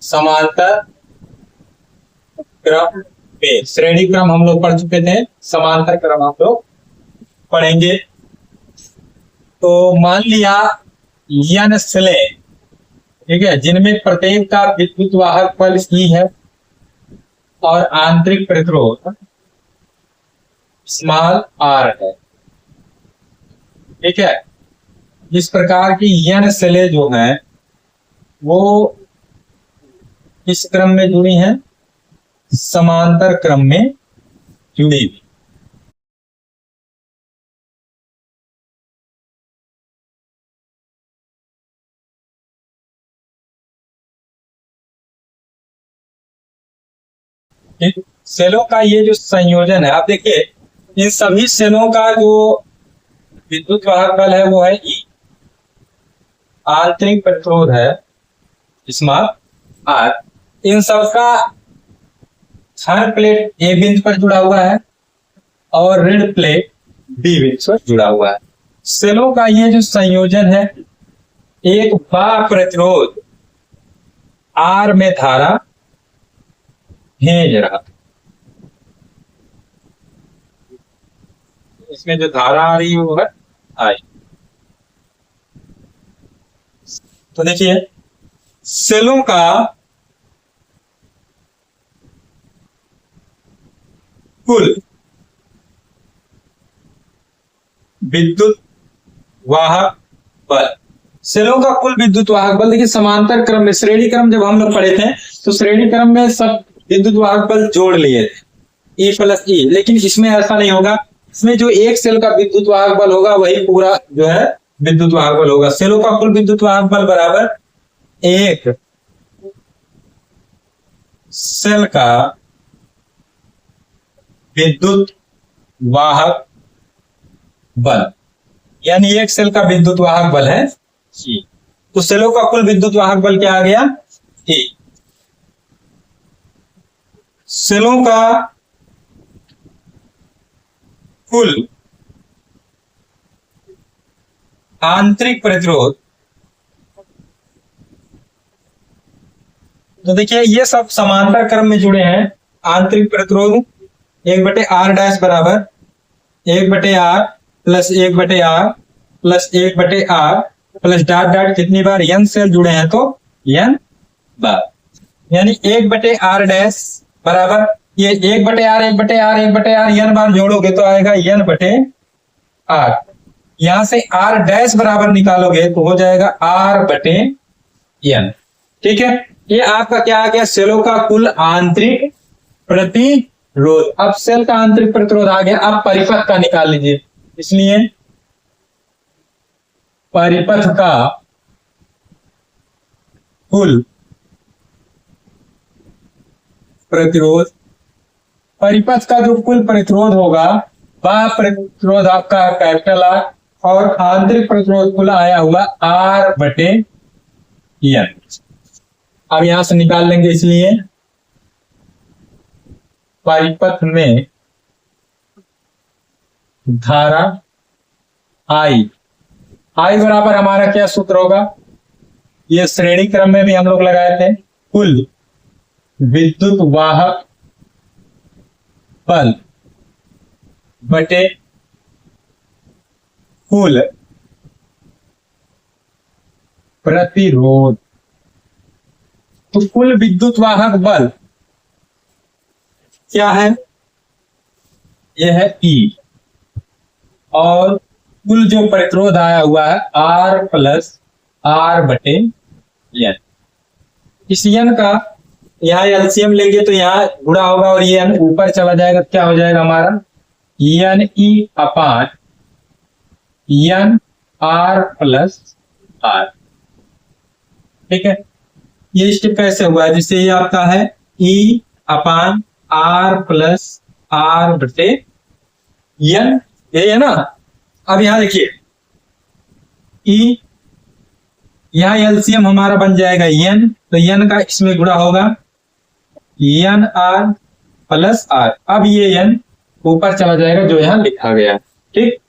समांतर क्रम में, श्रेणी क्रम हम लोग पढ़ चुके थे, समांतर क्रम हम लोग पढ़ेंगे। तो मान लिया n स्लेह, ठीक है, जिनमें प्रत्येक का विद्युत वाहक बल E है और आंतरिक प्रतिरोध स्मॉल r है, ठीक है। इस प्रकार की n सेलें जो हैं वो किस क्रम में जुड़ी हैं? समांतर क्रम में जुड़ी हुई। सेलों का ये जो संयोजन है, आप देखिए इन सभी सेलों का जो विद्युत वाहक बल है वो है E, आंतरिक प्रतिरोध है स्मॉल r, इन सबका हर प्लेट A बिंदु पर जुड़ा हुआ है और ऋण प्लेट B बिंदु पर जुड़ा हुआ है। सेलों का ये जो संयोजन है, एक बाह्य प्रतिरोध R में धारा भेज रहा, इसमें जो धारा आ रही है वो है I। तो देखिए सेलों का कुल विद्युत वाहक बल, सेलों का कुल विद्युत वाहक बल, देखिए समांतर क्रम में, श्रेणी क्रम जब हम लोग पढ़े थे तो श्रेणी क्रम में सब विद्युत वाहक बल जोड़ लिए थे E प्लस E, लेकिन इसमें ऐसा नहीं होगा। इसमें जो एक सेल का विद्युत वाहक बल होगा वही पूरा जो है विद्युत वाहक बल होगा। सेलों का कुल विद्युत वाहक बल बराबर एक सेल का विद्युत वाहक बल, यानी एक सेल का विद्युत वाहक बल है E। तो सेलों का कुल विद्युत वाहक बल क्या आ गया? E। सेलों का कुल आंतरिक प्रतिरोध, तो देखिए ये सब समांतर क्रम में जुड़े हैं। आंतरिक प्रतिरोध 1/r' बराबर 1/r plus 1/r plus 1/r plus dot dot, कितनी बार n सेल जुड़े हैं तो n बार, यानी 1/r' बराबर ये 1/r 1/r 1/r n बार जोड़ोगे तो आएगा n/r। यहां से r' बराबर निकालोगे तो हो जाएगा r/n, ठीक है। ये आपका क्या आ गया? सेलों का कुल आंतरिक प्रतिरोध। अब सेल का आंतरिक प्रतिरोध आ गया, अब परिपथ का निकाल लीजिए। इसलिए परिपथ का कुल प्रतिरोध, परिपथ का जो कुल प्रतिरोध होगा वह प्रतिरोध आपका कैपिटल R और आंतरिक प्रतिरोध कुल आया हुआ R/n। अब यहां से निकाल लेंगे, इसलिए परिपथ में धारा I बराबर हमारा क्या सूत्र होगा? ये श्रेणी क्रम में भी हम लोग लगाए थे, कुल विद्युत वाहक बल बटे कुल प्रतिरोध। तो कुल विद्युत वाहक बल क्या है? यह है E, और कुल जो प्रतिरोध आया हुआ है R प्लस R/n। इस n का यहाँ एलसीएम लेंगे तो यहाँ गुणा होगा और ये n ऊपर चला जाएगा, क्या हो जाएगा हमारा n R प्लस R, ठीक है। ये स्टेप कैसे हुआ है? जिससे ये आपका है E/R प्लस R/n, ये है ना। अब यहां देखिए E, यहां एलसीएम हमारा बन जाएगा n, तो n का इसमें गुणा होगा nR प्लस R। अब ये n ऊपर चला जाएगा जो यहां लिखा गया, ठीक।